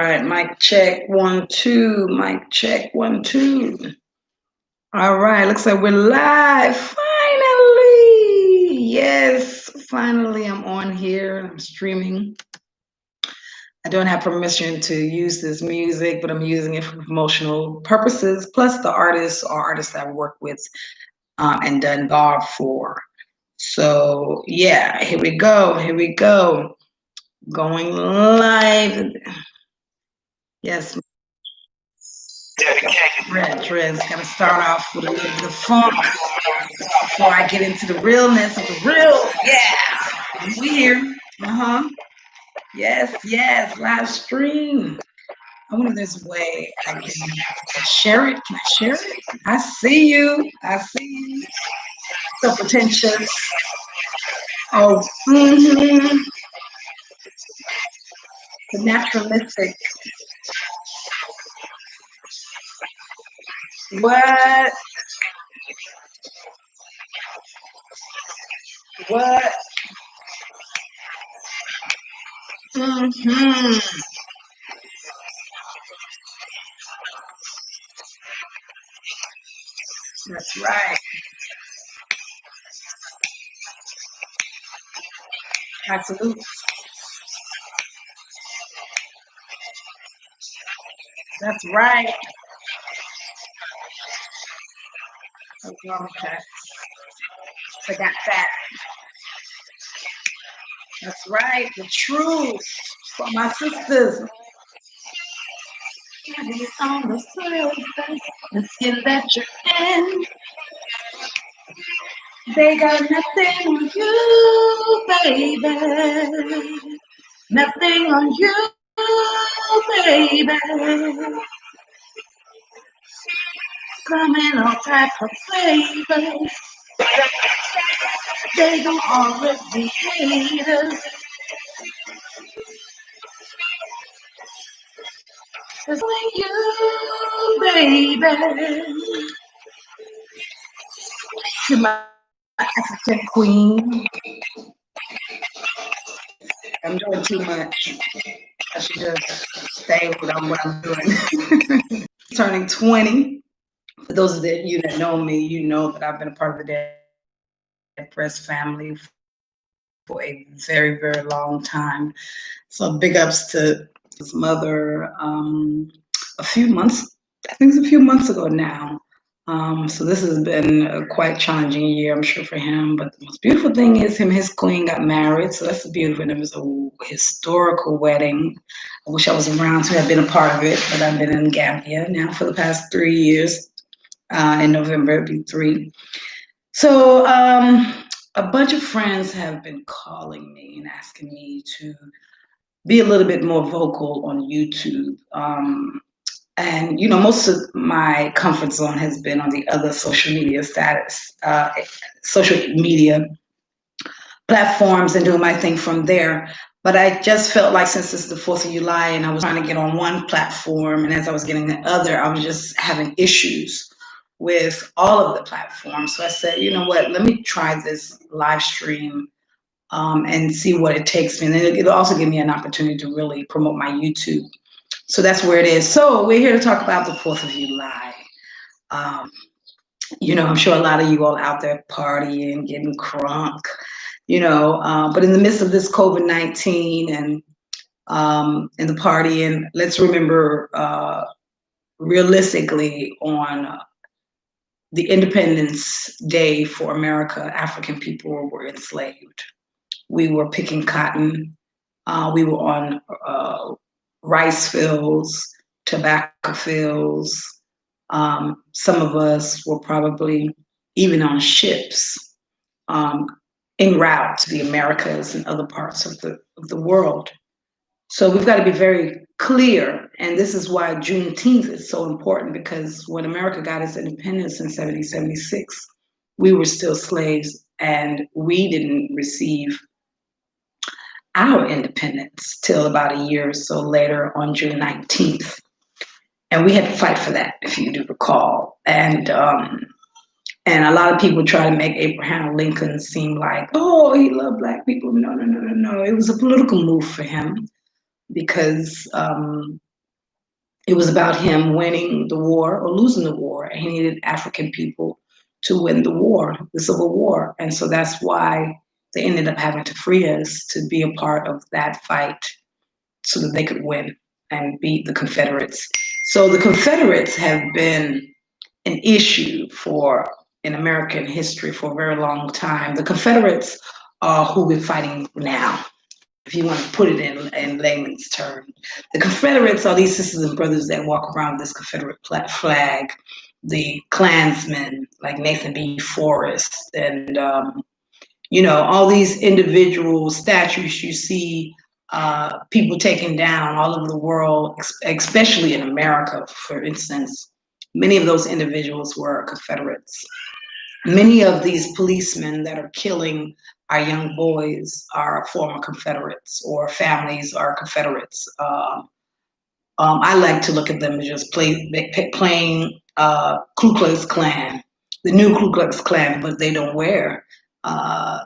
right, mic check, 1, 2, mic check, 1, 2. All right, looks like we're live, finally. Yes, finally I'm on here, I'm streaming. I don't have permission to use this music, but I'm using it for promotional purposes. Plus the artists are artists that I work with and done Bob for. So yeah, here we go, going live. Yes, Dreads. Gotta start off with a little bit of funk before I get into the realness of the real. Yeah, we here. Yes, live stream. I wonder if there's a way I can share it. Can I share it? I see you. So pretentious. Oh, the naturalistic. What? What? Mm-hmm. That's right. Absolutely. That's right. Okay. Forgot that. That's right. The truth for my sisters. It's on the surface, the skin that you're in. They got nothing on you, baby. Nothing on you, baby. Come in all type of flavors. They don't already hate us. It's only you, baby. To my African queen. I'm doing too much. I should just stay with what I'm doing. Turning 20. For those of you that know me, you know that I've been a part of the Dead Press family for a very, very long time. So big ups to his mother a few months, I think it's a few months ago now. So this has been a quite challenging year, I'm sure, for him. But the most beautiful thing is his queen got married. So that's beautiful. And it was a historical wedding. I wish I was around to have been a part of it, but I've been in Gambia now for the past 3 years. In November, it'll be 3. So a bunch of friends have been calling me and asking me to be a little bit more vocal on YouTube. And most of my comfort zone has been on the other social media platforms and doing my thing from there. But I just felt like since it's the 4th of July and I was trying to get on one platform, and as I was getting the other, I was just having issues with all of the platforms. So I said, you know what, let me try this live stream and see what it takes me. And then it'll also give me an opportunity to really promote my YouTube. So that's where it is. So we're here to talk about the 4th of July. I'm sure a lot of you all out there partying, getting crunk, but in the midst of this COVID-19 and the partying, let's remember realistically on the Independence Day for America, African people were enslaved. We were picking cotton. We were on rice fields, tobacco fields. Some of us were probably even on ships en route to the Americas and other parts of the world. So we've got to be very clear, and this is why Juneteenth is so important, because when America got its independence in 1776, we were still slaves, and we didn't receive our independence till about a year or so later on June 19th. And we had to fight for that, if you do recall. And a lot of people try to make Abraham Lincoln seem like, oh, he loved Black people. No. It was a political move for him because It was about him winning the war or losing the war, and he needed African people to win the war, the Civil War. And so that's why they ended up having to free us to be a part of that fight so that they could win and beat the Confederates. So the Confederates have been an issue for in American history for a very long time. The Confederates are who we're fighting now, if you want to put it in layman's terms. The Confederates are these sisters and brothers that walk around with this Confederate flag, the Klansmen like Nathan B. Forrest, and all these individual statues you see people taken down all over the world, especially in America, for instance. Many of those individuals were Confederates. Many of these policemen that are killing our young boys are former Confederates, or families are Confederates. I like to look at them as just plain Ku Klux Klan, the new Ku Klux Klan, but they don't wear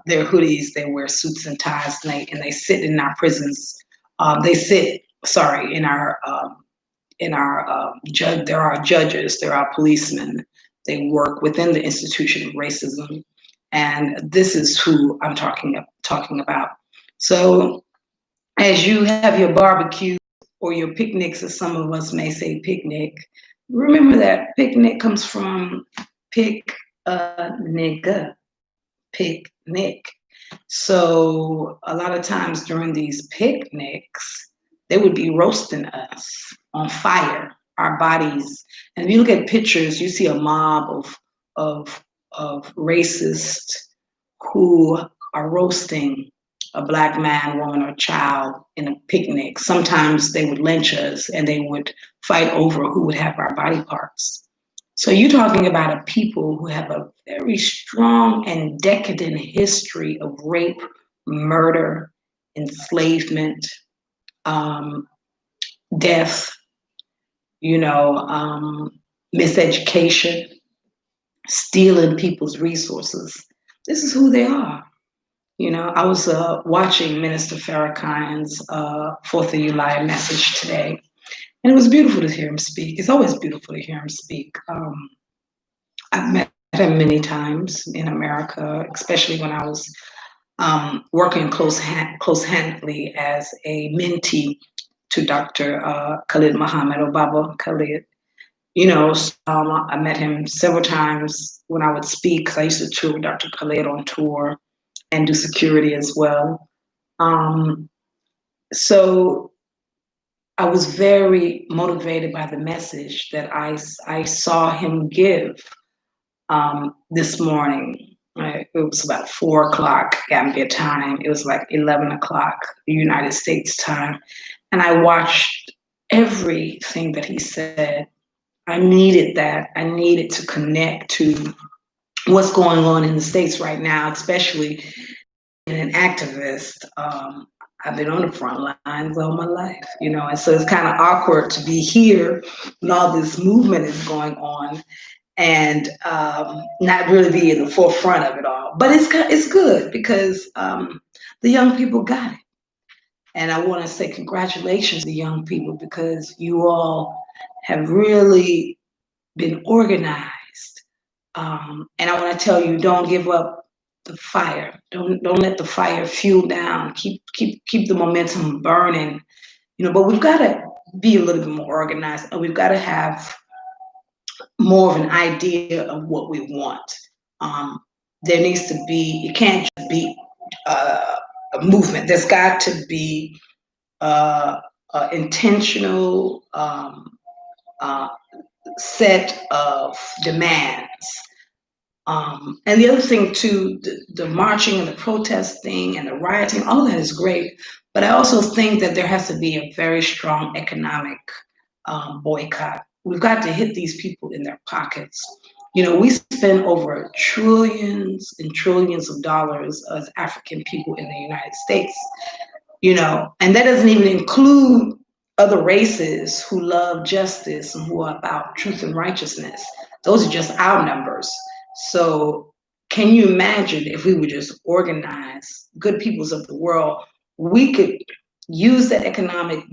their hoodies. They wear suits and ties, and they sit in our prisons. They sit, sorry, in our judge. There are judges. There are policemen. They work within the institution of racism, and this is who I'm talking about. So, as you have your barbecue or your picnics, as some of us may say picnic, remember that picnic comes from pick a nigga, picnic. So a lot of times during these picnics, they would be roasting us on fire, our bodies. And if you look at pictures, you see a mob of racists who are roasting a Black man, woman, or child in a picnic. Sometimes they would lynch us and they would fight over who would have our body parts. So you're talking about a people who have a very strong and decadent history of rape, murder, enslavement, death, miseducation, stealing people's resources. This is who they are. I was watching Minister Farrakhan's 4th of July message today, and it was beautiful to hear him speak. It's always beautiful to hear him speak. I've met him many times in America, especially when I was working close-handedly as a mentee to Dr. Khalid Muhammad, or Baba Khalid. I met him several times when I would speak, because I used to tour with Dr. Khalid on tour and do security as well. So I was very motivated by the message that I saw him give this morning. It was about 4 o'clock Gambia time. It was like 11 o'clock United States time. And I watched everything that he said. I needed that. I needed to connect to what's going on in the States right now, especially in an activist. I've been on the front lines all my life, and so it's kind of awkward to be here when all this movement is going on and not really be in the forefront of it all. But it's good because the young people got it. And I want to say congratulations to the young people, because you all have really been organized. And I want to tell you, don't give up the fire. Don't let the fire fuel down. Keep the momentum burning. But we've got to be a little bit more organized, and we've got to have more of an idea of what we want. There needs to be. It can't just be a movement. There's got to be intentional set of demands. And the other thing too, the marching and the protesting and the rioting, all of that is great. But I also think that there has to be a very strong economic boycott. We've got to hit these people in their pockets. We spend over trillions and trillions of dollars as African people in the United States, and that doesn't even include other races who love justice and who are about truth and righteousness. Those are just our numbers. So can you imagine if we would just organize good peoples of the world, we could use that economic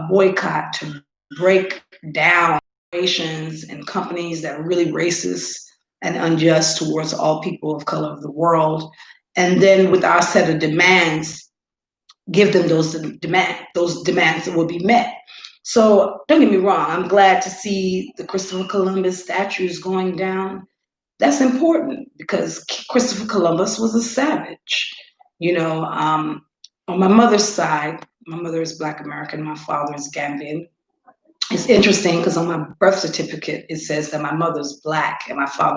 boycott to break down corporations and companies that are really racist and unjust towards all people of color of the world. And then with our set of demands, give them those demands that will be met. So don't get me wrong, I'm glad to see the Christopher Columbus statues going down. That's important because Christopher Columbus was a savage. You know, on my mother's side, my mother is Black American, my father is Gambian. It's interesting because on my birth certificate, it says that my mother's Black and my father